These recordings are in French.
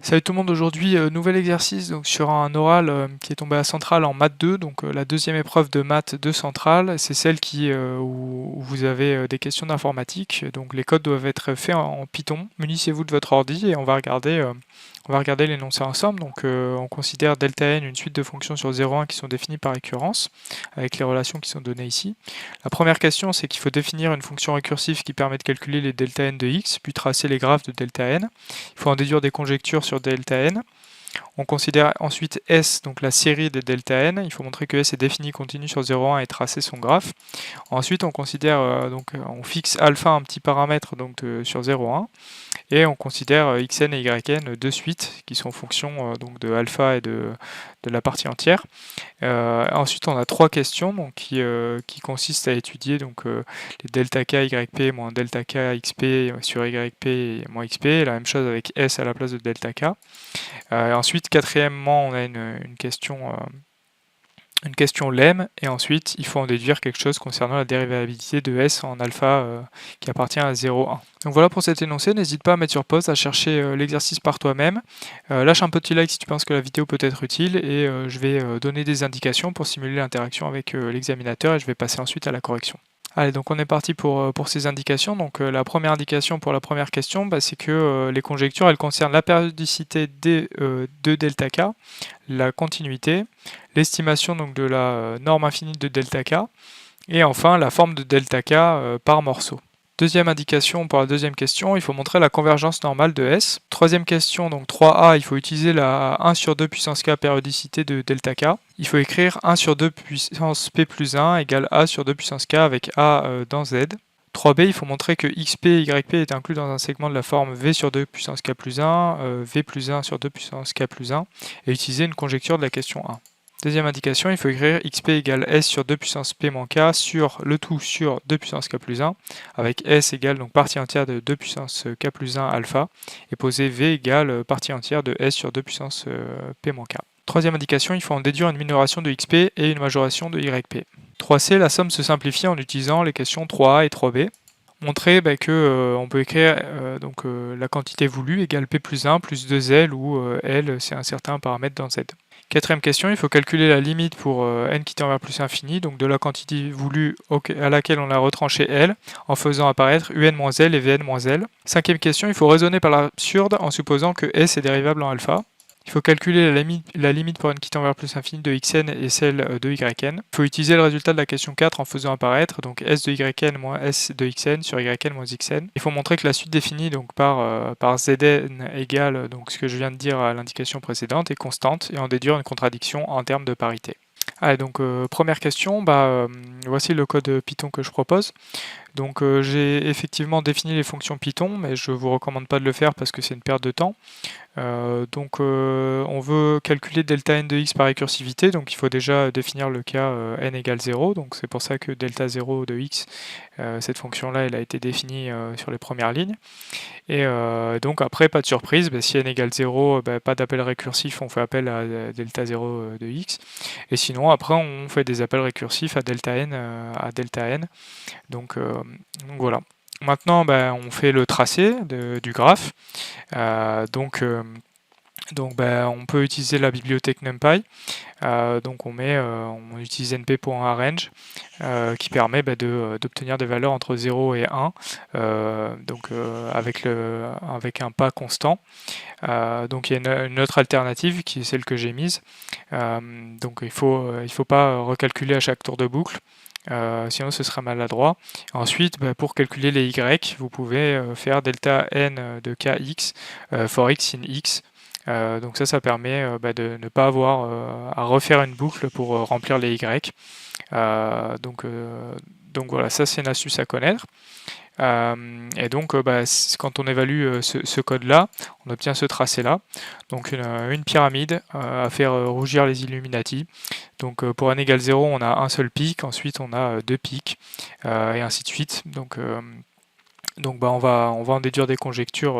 Salut tout le monde, aujourd'hui nouvel exercice donc sur un oral qui est tombé à Centrale en maths 2, donc la deuxième épreuve de maths de Centrale, c'est celle où vous avez des questions d'informatique, donc les codes doivent être faits en Python. Munissez-vous de votre ordi et on va regarder l'énoncé ensemble. Donc on considère delta n une suite de fonctions sur 0,1 qui sont définies par récurrence, avec les relations qui sont données ici. La première question, c'est qu'il faut définir une fonction récursive qui permet de calculer les delta n de x, puis tracer les graphes de delta n. Il faut en déduire des conjectures sur delta n. On considère ensuite S, donc la série des delta n. Il faut montrer que S est défini continu sur 0,1 et tracer son graphe. Ensuite, on considère on fixe alpha un petit paramètre donc sur 0,1 et on considère xn et yn de suite qui sont fonction donc de alpha et de la partie entière. Ensuite, on a trois questions donc, qui consistent à étudier donc, les delta k yp moins delta k xp sur yp moins xp, la même chose avec s à la place de delta k. Ensuite, quatrièmement, on a une question lemme, et ensuite il faut en déduire quelque chose concernant la dérivabilité de S en alpha qui appartient à 0,1. Donc voilà pour cet énoncé, n'hésite pas à mettre sur pause, à chercher l'exercice par toi-même. Lâche un petit like si tu penses que la vidéo peut être utile, et je vais donner des indications pour simuler l'interaction avec l'examinateur, et je vais passer ensuite à la correction. Allez, donc on est parti pour ces indications. Donc la première indication pour la première question, c'est que les conjectures, elles concernent la périodicité de delta k, la continuité, l'estimation donc de la norme infinie de delta k, et enfin la forme de delta k par morceau. Deuxième indication pour la deuxième question, il faut montrer la convergence normale de S. Troisième question, donc 3a, il faut utiliser la 1 sur 2 puissance k périodicité de delta k. Il faut écrire 1 sur 2 puissance p plus 1 égale a sur 2 puissance k avec a dans z. 3b, il faut montrer que xp et yp est inclus dans un segment de la forme v sur 2 puissance k plus 1, v plus 1 sur 2 puissance k plus 1, et utiliser une conjecture de la question 1. Deuxième indication, il faut écrire xp égale s sur 2 puissance p moins k sur le tout sur 2 puissance k plus 1, avec s égale donc partie entière de 2 puissance k plus 1 alpha, et poser v égale partie entière de s sur 2 puissance p moins k. Troisième indication, il faut en déduire une minoration de xp et une majoration de yp. 3c, la somme se simplifie en utilisant les questions 3a et 3b. Montrer que on peut écrire la quantité voulue égale p plus 1 plus 2l, où l c'est un certain paramètre dans z. Quatrième question, il faut calculer la limite pour n qui tend vers plus infini, donc de la quantité voulue à laquelle on a retranché L, en faisant apparaître un-L et Vn-L. Cinquième question, il faut raisonner par l'absurde en supposant que S est dérivable en alpha. Il faut calculer la limite pour n qui tend vers plus infini de xn et celle de yn. Il faut utiliser le résultat de la question 4 en faisant apparaître donc s de yn moins s de xn sur yn moins xn. Il faut montrer que la suite définie donc par zn égale donc ce que je viens de dire à l'indication précédente est constante, et en déduire une contradiction en termes de parité. Allez, donc première question, voici le code Python que je propose. Donc j'ai effectivement défini les fonctions Python, mais je ne vous recommande pas de le faire parce que c'est une perte de temps. On veut calculer delta n de x par récursivité, donc il faut déjà définir le cas n égale 0, donc c'est pour ça que delta 0 de x, cette fonction-là, elle a été définie sur les premières lignes. Et donc après, pas de surprise, si n égale 0, pas d'appel récursif, on fait appel à delta 0 de x. Et sinon, après, on fait des appels récursifs à delta n. Donc voilà. Maintenant, on fait le tracé du graphe. On peut utiliser la bibliothèque NumPy. On utilise np.arrange qui permet d'obtenir des valeurs entre 0 et 1 avec un pas constant. Donc il y a une autre alternative qui est celle que j'ai mise. Donc il faut pas recalculer à chaque tour de boucle. Sinon ce sera maladroit. Ensuite, pour calculer les y, vous pouvez faire delta n de kx for x in x. Donc ça permet de ne pas avoir à refaire une boucle pour remplir les y. Donc voilà, ça c'est une astuce à connaître. Et donc quand on évalue ce code-là, on obtient ce tracé-là. Donc une pyramide à faire rougir les Illuminati. Donc pour n égale 0, on a un seul pic, ensuite on a deux pics, et ainsi de suite. Donc on va en déduire des conjectures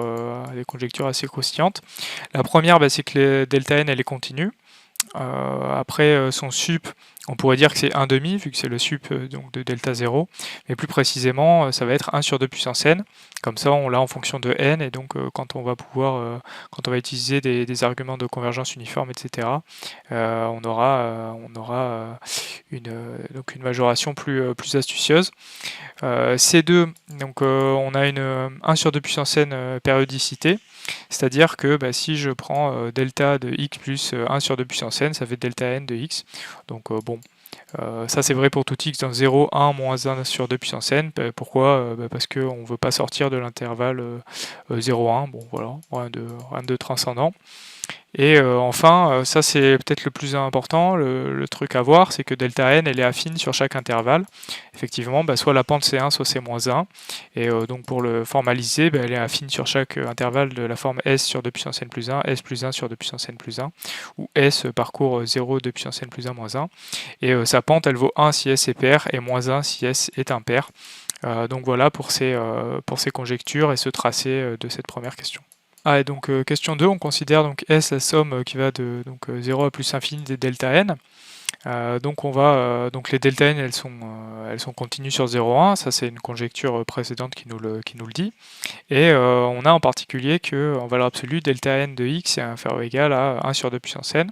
assez croustillantes. La première, c'est que delta n elle est continue. Après son sup, On pourrait dire que c'est 1 demi, vu que c'est le sup donc de delta 0, mais plus précisément, ça va être 1 sur 2 puissance n. Comme ça, on l'a en fonction de n, et donc quand on va utiliser des arguments de convergence uniforme, etc., on aura donc une majoration plus astucieuse. C2, donc on a une 1 sur 2 puissance n périodicité, c'est-à-dire que si je prends delta de x plus 1 sur 2 puissance n, ça fait delta n de x. Donc bon, ça c'est vrai pour tout x dans 0, 1, moins 1 sur 2 puissance n. Pourquoi? Parce qu'on ne veut pas sortir de l'intervalle 0, 1. Bon voilà, rien de transcendant. Et enfin, ça c'est peut-être le plus important, le truc à voir, c'est que delta n, elle est affine sur chaque intervalle. Effectivement, soit la pente c'est 1, soit c'est moins 1. Et donc pour le formaliser, elle est affine sur chaque intervalle de la forme s sur 2 puissance n plus 1, s plus 1 sur 2 puissance n plus 1, où s parcourt 0, 2 puissance n plus 1, moins 1. Et sa pente, elle vaut 1 si s est pair, et moins 1 si s est impair. Donc voilà pour ces conjectures et ce tracé de cette première question. Et donc question 2, on considère donc S la somme qui va de 0 à plus infini des delta n. Donc les delta n, elles sont continues sur 0,1, ça c'est une conjecture précédente qui nous le dit. Et on a en particulier que en valeur absolue, delta n de x est inférieur ou égal à 1 sur 2 puissance n.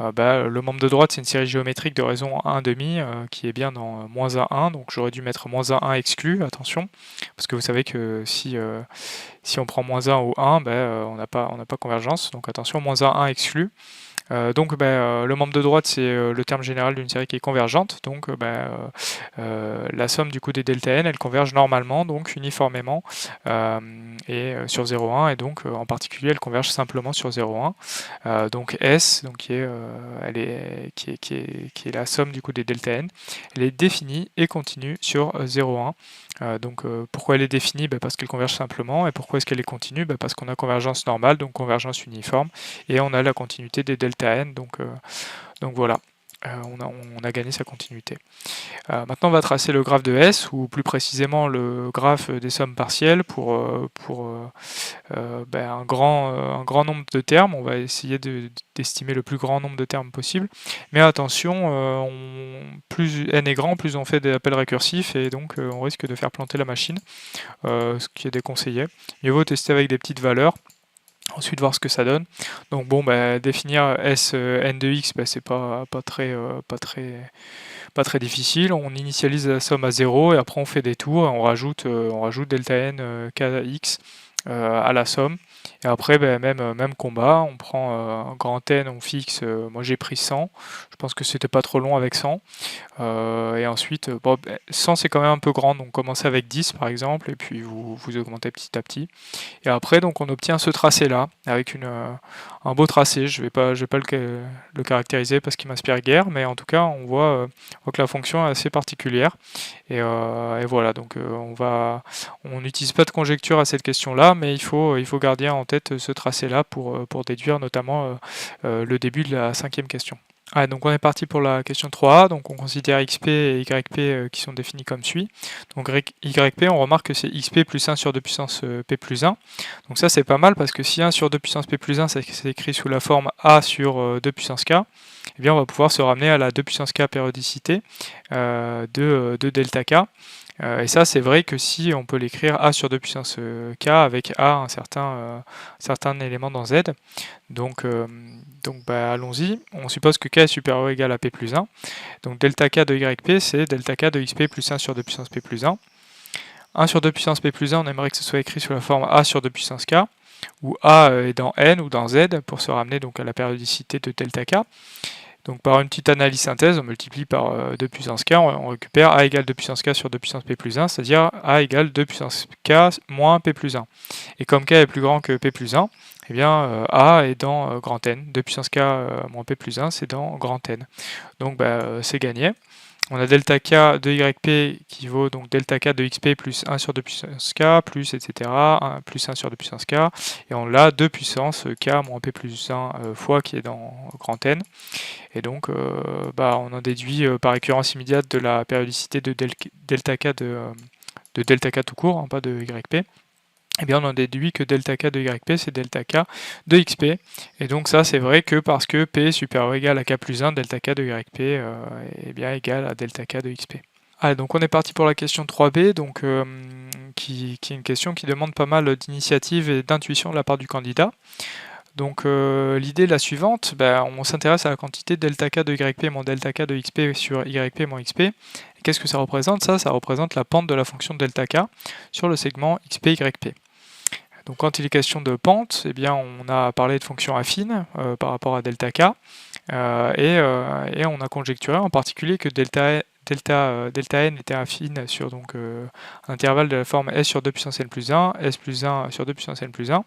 Le membre de droite, c'est une série géométrique de raison 1,5 qui est bien dans moins 1, 1, donc j'aurais dû mettre moins 1, 1 exclu, attention, parce que vous savez que si on prend moins 1 ou 1, on n'a pas convergence, donc attention, moins 1, 1 exclu. Le membre de droite, c'est le terme général d'une série qui est convergente, donc la somme du coup des delta n, elle converge normalement, donc uniformément, et sur 0,1, et donc en particulier, elle converge simplement sur 0,1. Donc S, donc qui est la somme du coup des delta n, elle est définie et continue sur 0,1. Pourquoi elle est définie? Parce qu'elle converge simplement. Et pourquoi est-ce qu'elle est continue? Parce qu'on a convergence normale, donc convergence uniforme, et on a la continuité des delta n, donc voilà. On a gagné sa continuité. Maintenant, on va tracer le graphe de S, ou plus précisément le graphe des sommes partielles pour un grand nombre de termes. On va essayer d'estimer le plus grand nombre de termes possible. Mais attention, plus n est grand, plus on fait des appels récursifs, et donc on risque de faire planter la machine, ce qui est déconseillé. Mieux vaut tester avec des petites valeurs. Ensuite voir ce que ça donne. Donc bon, définir S n de x, c'est pas très difficile. On initialise la somme à 0 et après on fait des tours et on rajoute delta n kx à la somme. Et après, même combat, on prend grand N, on fixe, moi j'ai pris 100, je pense que c'était pas trop long avec 100. Et ensuite, 100 c'est quand même un peu grand, donc commencez avec 10 par exemple, et puis vous augmentez petit à petit. Et après, donc on obtient ce tracé-là, avec un beau tracé. Je vais pas le caractériser parce qu'il m'inspire guère, mais en tout cas, on voit que la fonction est assez particulière. Et voilà, donc on n'utilise pas de conjecture à cette question-là, mais il faut garder en tête ce tracé-là pour déduire notamment le début de la 5e question. Donc on est parti pour la question 3a, donc on considère xp et yp qui sont définis comme suit. Donc yp, on remarque que c'est xp plus 1 sur 2 puissance p plus 1. Donc ça c'est pas mal parce que si 1 sur 2 puissance p plus 1 c'est écrit sous la forme a sur 2 puissance k, eh bien on va pouvoir se ramener à la 2 puissance k périodicité de delta k. Et ça, c'est vrai que si on peut l'écrire a sur 2 puissance k avec a un certain élément dans z. Donc allons-y. On suppose que k est supérieur ou égal à p plus 1. Donc delta k de yp, c'est delta k de xp plus 1 sur 2 puissance p plus 1. 1 sur 2 puissance p plus 1, on aimerait que ce soit écrit sous la forme a sur 2 puissance k, où a est dans n ou dans z, pour se ramener donc à la périodicité de delta k. Donc par une petite analyse synthèse, on multiplie par 2 puissance k, on récupère a égale 2 puissance k sur 2 puissance p plus 1, c'est-à-dire a égale 2 puissance k moins p plus 1. Et comme k est plus grand que p plus 1, eh bien a est dans grand N. 2 puissance k moins p plus 1, c'est dans grand N. Donc c'est gagné. On a delta k de yp qui vaut donc delta k de xp plus 1 sur 2 puissance k, plus etc. Plus 1 sur 2 puissance k. Et on l'a 2 puissance k moins p plus 1 fois qui est dans grand N. Et donc on en déduit par récurrence immédiate de la périodicité de delta k de delta k tout court, pas de yp. eh bien on en déduit que delta k de yp c'est delta k de xp, et donc ça c'est vrai que parce que p est supérieur ou égal à k plus 1, delta k de yp est bien égal à delta k de xp. Allez, donc on est parti pour la question 3b, donc, qui est une question qui demande pas mal d'initiative et d'intuition de la part du candidat. Donc l'idée est la suivante, on s'intéresse à la quantité delta k de yp moins delta k de xp sur yp moins xp. Et qu'est-ce que ça représente? Ça représente la pente de la fonction delta k sur le segment xp yp. Donc quand il est question de pente, eh bien on a parlé de fonction affine par rapport à delta k, et on a conjecturé en particulier que delta n était affine sur donc, un intervalle de la forme s sur 2 puissance n plus 1, s plus 1 sur 2 puissance n plus 1,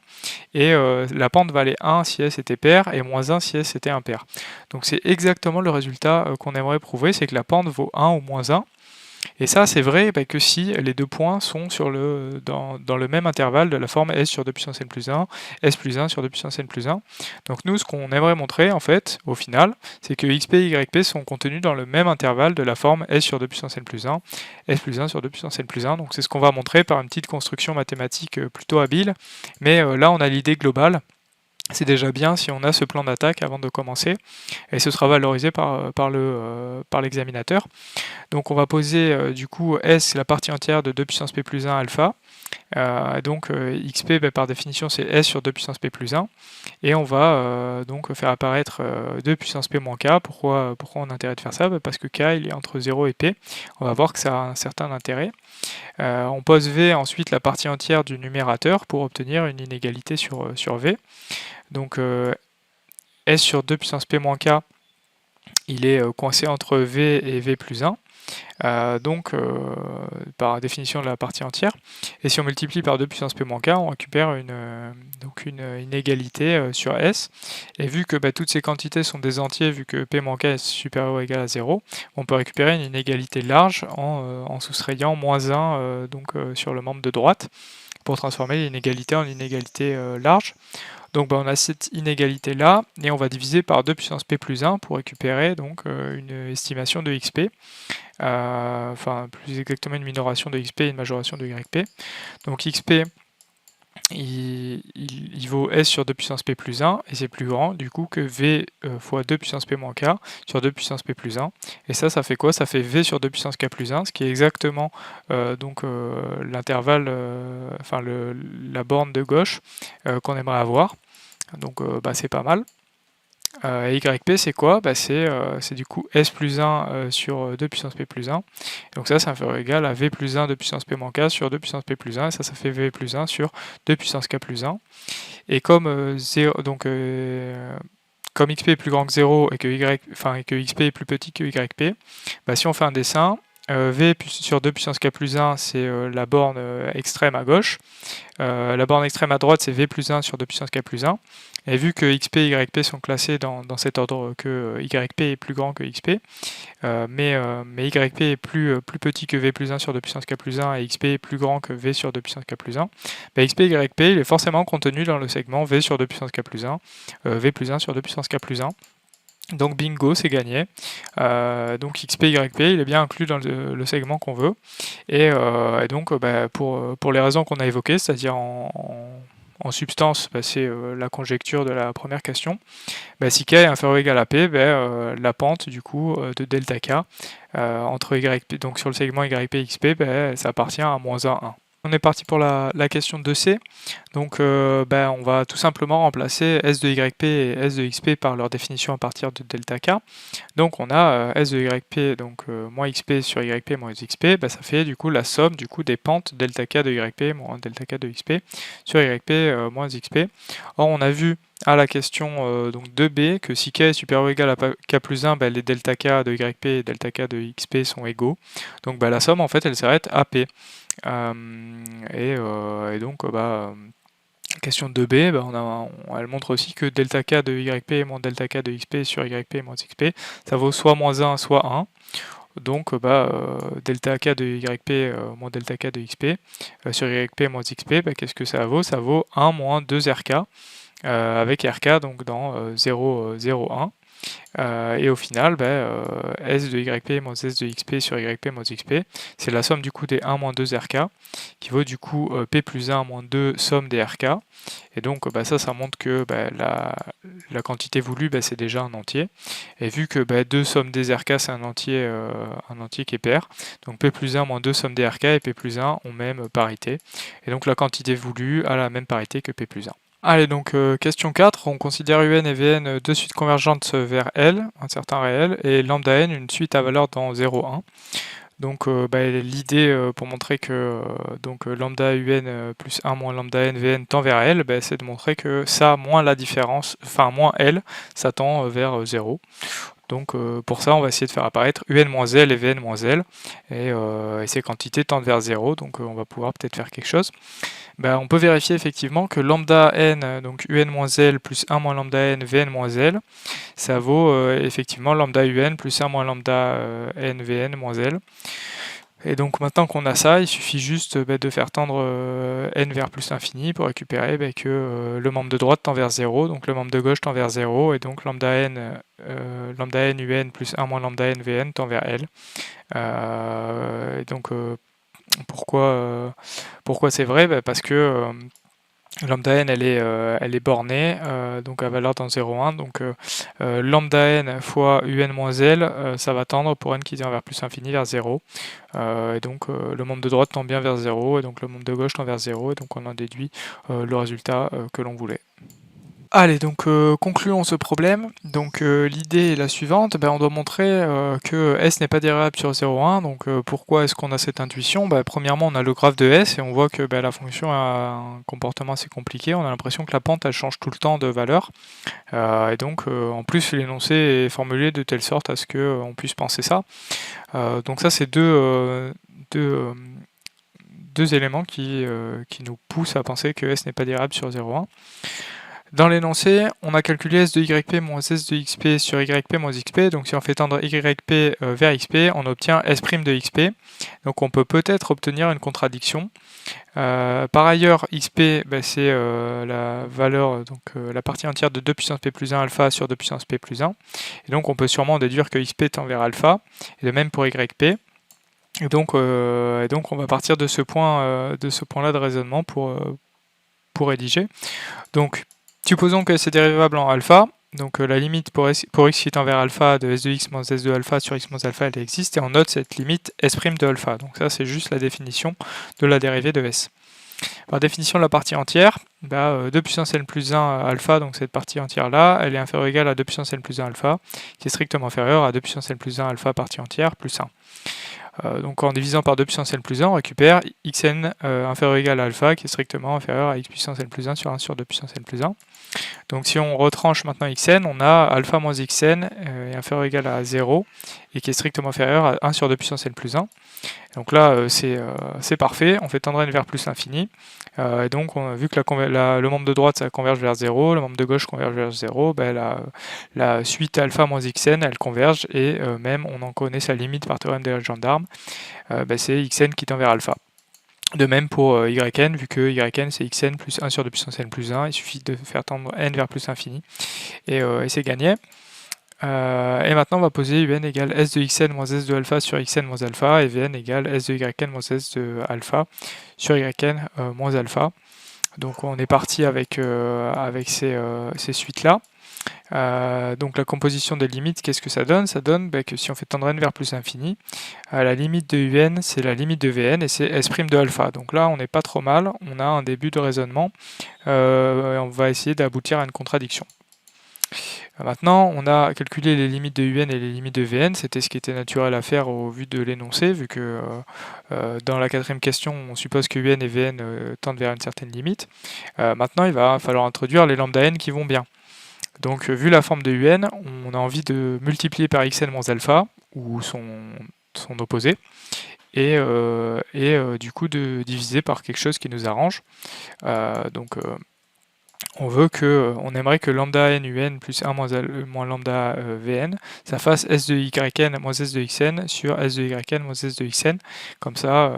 et la pente valait 1 si s était pair et moins 1 si s était impair. Donc c'est exactement le résultat qu'on aimerait prouver, c'est que la pente vaut 1 ou moins 1. Et ça, c'est vrai que si les deux points sont dans le même intervalle de la forme s sur 2 puissance n plus 1, s plus 1 sur 2 puissance n plus 1. Donc nous, ce qu'on aimerait montrer, en fait, au final, c'est que xp et yp sont contenus dans le même intervalle de la forme s sur 2 puissance n plus 1, s plus 1 sur 2 puissance n plus 1. Donc c'est ce qu'on va montrer par une petite construction mathématique plutôt habile. Mais là, on a l'idée globale. C'est déjà bien si on a ce plan d'attaque avant de commencer, et ce sera valorisé par l'examinateur. Donc on va poser du coup S, la partie entière de 2 puissance p plus 1 alpha. Donc xp par définition c'est S sur 2 puissance p plus 1. Et on va donc faire apparaître 2 puissance p moins k. Pourquoi on a intérêt de faire ça? Parce que k il est entre 0 et p. On va voir que ça a un certain intérêt. On pose V ensuite la partie entière du numérateur pour obtenir une inégalité sur V. Donc S sur 2 puissance p moins k, il est coincé entre V et V plus 1. Donc par définition de la partie entière. Et si on multiplie par 2 puissance p moins k, on récupère une inégalité sur S. Et vu que toutes ces quantités sont des entiers, vu que p moins k est supérieur ou égal à 0, on peut récupérer une inégalité large en soustrayant moins 1 sur le membre de droite pour transformer l'inégalité en inégalité large. Donc on a cette inégalité là, et on va diviser par 2 puissance p plus 1 pour récupérer donc une estimation de xp, enfin plus exactement une minoration de xp et une majoration de yp. Donc xp il vaut s sur 2 puissance p plus 1, et c'est plus grand du coup que v fois 2 puissance p moins k sur 2 puissance p plus 1. Et ça fait quoi? Ça fait v sur 2 puissance k plus 1, ce qui est exactement l'intervalle, la borne de gauche qu'on aimerait avoir. Donc c'est pas mal. Et yp c'est quoi? C'est du coup s plus 1 sur 2 puissance p plus 1. Donc ça inférieur ou égal à v plus 1 de puissance p moins k sur 2 puissance p plus 1. Et ça fait v plus 1 sur 2 puissance k plus 1. Et comme comme xp est plus grand que 0 et que xp est plus petit que yp, si on fait un dessin, v sur 2 puissance k plus 1 c'est la borne extrême à gauche, la borne extrême à droite c'est v plus 1 sur 2 puissance k plus 1, et vu que xp et yp sont classés dans cet ordre que yp est plus grand que xp, mais yp est plus petit que v plus 1 sur 2 puissance k plus 1 et xp est plus grand que v sur 2 puissance k plus 1, xp et yp il est forcément contenu dans le segment v sur 2 puissance k plus 1, v plus 1 sur 2 puissance k plus 1. Donc bingo, c'est gagné. Donc xp, yp, il est bien inclus dans le segment qu'on veut. Et donc pour les raisons qu'on a évoquées, c'est-à-dire en substance, c'est la conjecture de la première question. Si k est inférieur ou égal à p, la pente du coup de delta k entre yp, donc sur le segment yp et xp, ça appartient à moins 1, 1. On est parti pour la question 2C. Donc on va tout simplement remplacer S de YP et S de XP par leur définition à partir de delta K. Donc on a S de YP, donc moins XP sur YP moins XP, ça fait du coup la somme du coup des pentes delta K de YP moins delta K de XP sur YP moins XP. Or on a vu à la question donc 2B que si K est supérieur ou égal à K plus 1, les delta K de YP et delta K de XP sont égaux. Donc la somme en fait elle s'arrête à P. Et donc question 2b, elle montre aussi que delta k de yp moins delta k de xp sur yp moins xp, ça vaut soit moins 1 soit 1. Donc delta k de yp moins delta k de xp sur yp moins xp, qu'est-ce que ça vaut? Ça vaut 1 moins 2 rk, avec rk donc dans 0, 0, 1. Et au final, S de YP moins S de XP sur YP moins XP, c'est la somme du coup des 1 moins 2 RK, qui vaut du coup P plus 1 moins 2 somme des RK. Et donc ça montre que la quantité voulue, c'est déjà un entier. Et vu que 2 somme des RK, c'est un entier qui est pair, donc P plus 1 moins 2 somme des RK et P plus 1 ont même parité. Et donc la quantité voulue a la même parité que P plus 1. Allez, donc question 4, on considère UN et Vn deux suites convergentes vers L, un certain réel, et lambda n une suite à valeur dans 0, 1. Donc l'idée pour montrer que lambda UN plus 1 moins lambda n Vn tend vers L, c'est de montrer que ça moins la différence, enfin moins L, ça tend vers 0. Donc pour ça, on va essayer de faire apparaître UN moins L et Vn moins L, et ces quantités tendent vers 0, donc on va pouvoir peut-être faire quelque chose. On peut vérifier effectivement que lambda n, donc un moins l plus 1 moins lambda n vn moins l, ça vaut effectivement lambda un plus 1 moins lambda n vn moins l. Et donc maintenant qu'on a ça, il suffit juste de faire tendre n vers plus l'infini pour récupérer que le membre de droite tend vers 0, donc le membre de gauche tend vers 0, et donc lambda n un plus 1 moins lambda n vn tend vers l. Et donc pourquoi c'est vrai? Parce que lambda n elle est bornée, donc à valeur dans 0,1, donc lambda n fois un moins l, ça va tendre pour n qui tend vers plus infini vers 0, et donc le membre de droite tend bien vers 0, et donc le membre de gauche tend vers 0, et donc on en déduit le résultat que l'on voulait. Allez, donc concluons ce problème. Donc l'idée est la suivante, on doit montrer que S n'est pas dérivable sur 0,1. Donc pourquoi est-ce qu'on a cette intuition? Premièrement, on a le graphe de S et on voit que la fonction a un comportement assez compliqué. On a l'impression que la pente elle change tout le temps de valeur. Et donc en plus l'énoncé est formulé de telle sorte à ce qu'on puisse penser ça. Donc ça c'est deux éléments qui nous poussent à penser que S n'est pas dérivable sur 0,1. Dans l'énoncé, on a calculé S de YP moins S de XP sur YP moins XP. Donc si on fait tendre YP vers XP, on obtient S' de XP. Donc on peut peut-être obtenir une contradiction. Par ailleurs, XP, c'est la valeur, donc la partie entière de 2 puissance P plus 1 alpha sur 2 puissance P plus 1. Et donc on peut sûrement déduire que XP tend vers alpha, et de même pour YP. Et donc on va partir de ce point-là de raisonnement pour rédiger. Donc supposons que c'est dérivable en alpha, donc la limite pour x qui tend vers alpha de s de x moins s de alpha sur x moins alpha, elle existe, et on note cette limite s' de alpha. Donc ça c'est juste la définition de la dérivée de s. Par définition de la partie entière, 2 puissance n plus 1 alpha, donc cette partie entière là, elle est inférieure ou égale à 2 puissance n plus 1 alpha, qui est strictement inférieure à 2 puissance n plus 1 alpha partie entière plus 1. Donc en divisant par 2 puissance n plus 1, on récupère xn inférieur ou égal à alpha, qui est strictement inférieur à x puissance n plus 1 sur 1 sur 2 puissance n plus 1. Donc si on retranche maintenant xn, on a alpha moins xn est inférieur ou égal à 0, et qui est strictement inférieur à 1 sur 2 puissance n plus 1. Donc là, c'est parfait, on fait tendre n vers plus l'infini. Et donc, vu que le membre de droite, ça converge vers 0, le membre de gauche converge vers 0, la suite alpha moins xn, elle converge, et même, on en connaît sa limite par théorème des gendarmes, c'est xn qui tend vers alpha. De même pour yn, vu que yn c'est xn plus 1 sur 2 puissance n plus 1, il suffit de faire tendre n vers plus l'infini, et c'est gagné. Et maintenant on va poser un égale s de xn moins s de alpha sur xn moins alpha, et vn égale s de yn moins s de alpha sur yn moins alpha. Donc on est parti avec ces suites-là. Donc la composition des limites, qu'est-ce que ça donne? Ça donne que si on fait tendre n vers plus l'infini, la limite de un c'est la limite de vn, et c'est s' de alpha. Donc là on n'est pas trop mal, on a un début de raisonnement, on va essayer d'aboutir à une contradiction. Maintenant, on a calculé les limites de un et les limites de vn, c'était ce qui était naturel à faire au vu de l'énoncé, vu que dans la quatrième question, on suppose que un et vn tendent vers une certaine limite. Maintenant, il va falloir introduire les lambda n qui vont bien. Donc, vu la forme de un, on a envie de multiplier par xn moins alpha, ou son opposé, et du coup de diviser par quelque chose qui nous arrange. On aimerait que lambda n un plus 1 moins lambda vn, ça fasse s de yn moins s de xn sur s de yn moins s de xn. Comme ça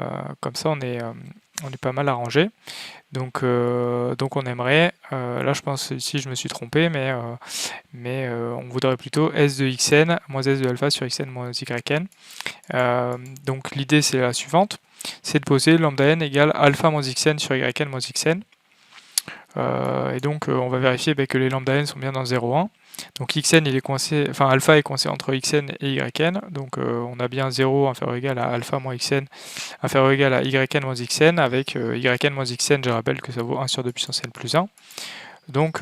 on est pas mal arrangé. Donc on aimerait, là je pense ici je me suis trompé, mais on voudrait plutôt S de xn moins S de alpha sur xn moins yn. Donc l'idée c'est la suivante, c'est de poser lambda n égale alpha moins xn sur yn moins xn. Et donc on va vérifier que les lambda n sont bien dans 0, 1. Donc xn il est coincé, enfin alpha est coincé entre xn et yn, donc on a bien 0 inférieur ou égal à alpha moins xn inférieur ou égal à yn moins xn, avec yn moins xn, je rappelle que ça vaut 1 sur 2 puissance n plus 1. Donc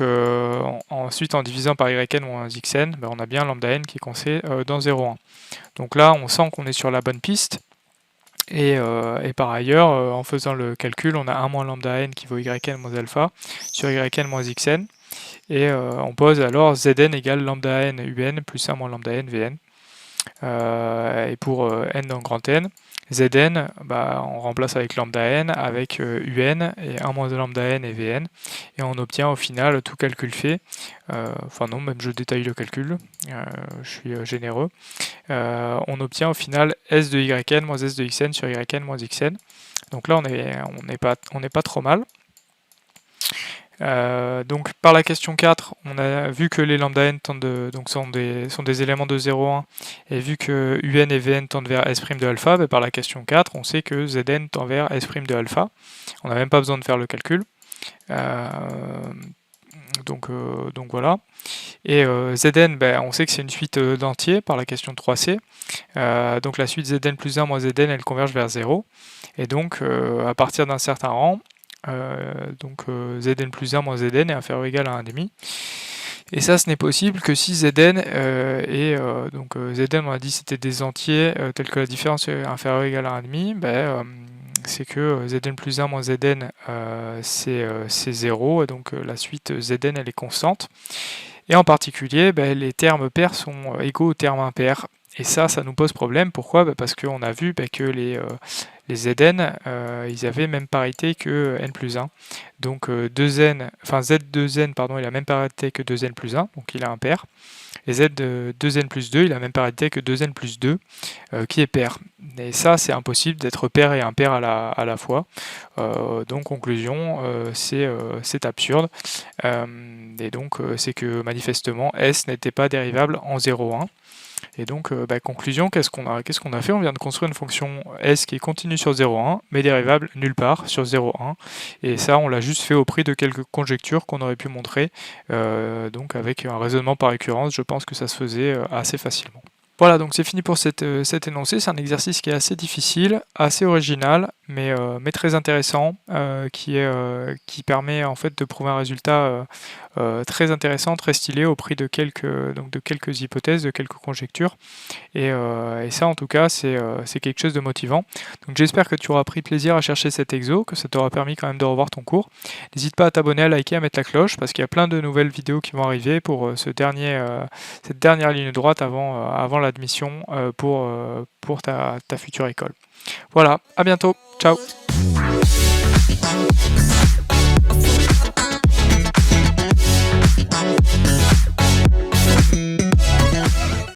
ensuite en divisant par yn moins xn, on a bien lambda n qui est coincé dans 0, 1. Donc là on sent qu'on est sur la bonne piste. Et par ailleurs, en faisant le calcul, on a 1 moins lambda n qui vaut yn moins alpha sur yn moins xn. Et on pose alors Zn égale lambda n un plus 1 moins lambda n vn. Et pour n dans grand N, Zn, on remplace avec lambda n, avec un et 1 moins de lambda n et vn. Et on obtient au final, tout calcul fait, enfin non, même je détaille le calcul, je suis généreux. On obtient au final S de yn moins S de xn sur yn moins xn. Donc là on n'est pas trop mal. Donc par la question 4, on a vu que les lambda n sont des éléments de 0, 1, et vu que un et vn tendent vers S' de alpha, par la question 4, on sait que Zn tend vers S' de alpha. On n'a même pas besoin de faire le calcul. Donc voilà. Et Zn, on sait que c'est une suite d'entiers par la question 3c. Donc la suite Zn plus 1 moins Zn, elle converge vers 0. Et donc à partir d'un certain rang, Zn plus 1 moins Zn est inférieur ou égal à 1,5. Et ça, ce n'est possible que si Zn Zn, on a dit c'était des entiers tels que la différence est inférieure ou égale à 1,5, c'est que Zn plus 1 moins Zn c'est 0, et donc la suite Zn elle est constante. Et en particulier, les termes pairs sont égaux aux termes impairs. Et ça nous pose problème. Pourquoi ? Parce qu'on a vu que les Zn, ils avaient même parité que n plus 1. Donc Z2n, pardon, il a même parité que 2n plus 1, donc il a un pair. Et Z2n plus 2, il a même parité que 2n plus 2, qui est pair. Et ça, c'est impossible d'être pair et impair à la fois. Donc conclusion, c'est absurde. Et donc c'est que manifestement S n'était pas dérivable en 0,1. Et donc, conclusion, qu'est-ce qu'on a fait ? On vient de construire une fonction S qui est continue sur 0,1, mais dérivable nulle part sur 0,1. Et ça, on l'a juste fait au prix de quelques conjectures qu'on aurait pu montrer. Donc avec un raisonnement par récurrence, je pense que ça se faisait assez facilement. Voilà, donc c'est fini pour cet énoncé. C'est un exercice qui est assez difficile, assez original, mais très intéressant, qui permet en fait de prouver un résultat très intéressant, très stylé au prix de quelques hypothèses, de quelques conjectures. Et ça, en tout cas, c'est quelque chose de motivant. Donc j'espère que tu auras pris plaisir à chercher cet exo, que ça t'aura permis quand même de revoir ton cours. N'hésite pas à t'abonner, à liker, à mettre la cloche, parce qu'il y a plein de nouvelles vidéos qui vont arriver pour cette dernière ligne droite avant l'admission pour ta future école. Voilà, à bientôt, ciao.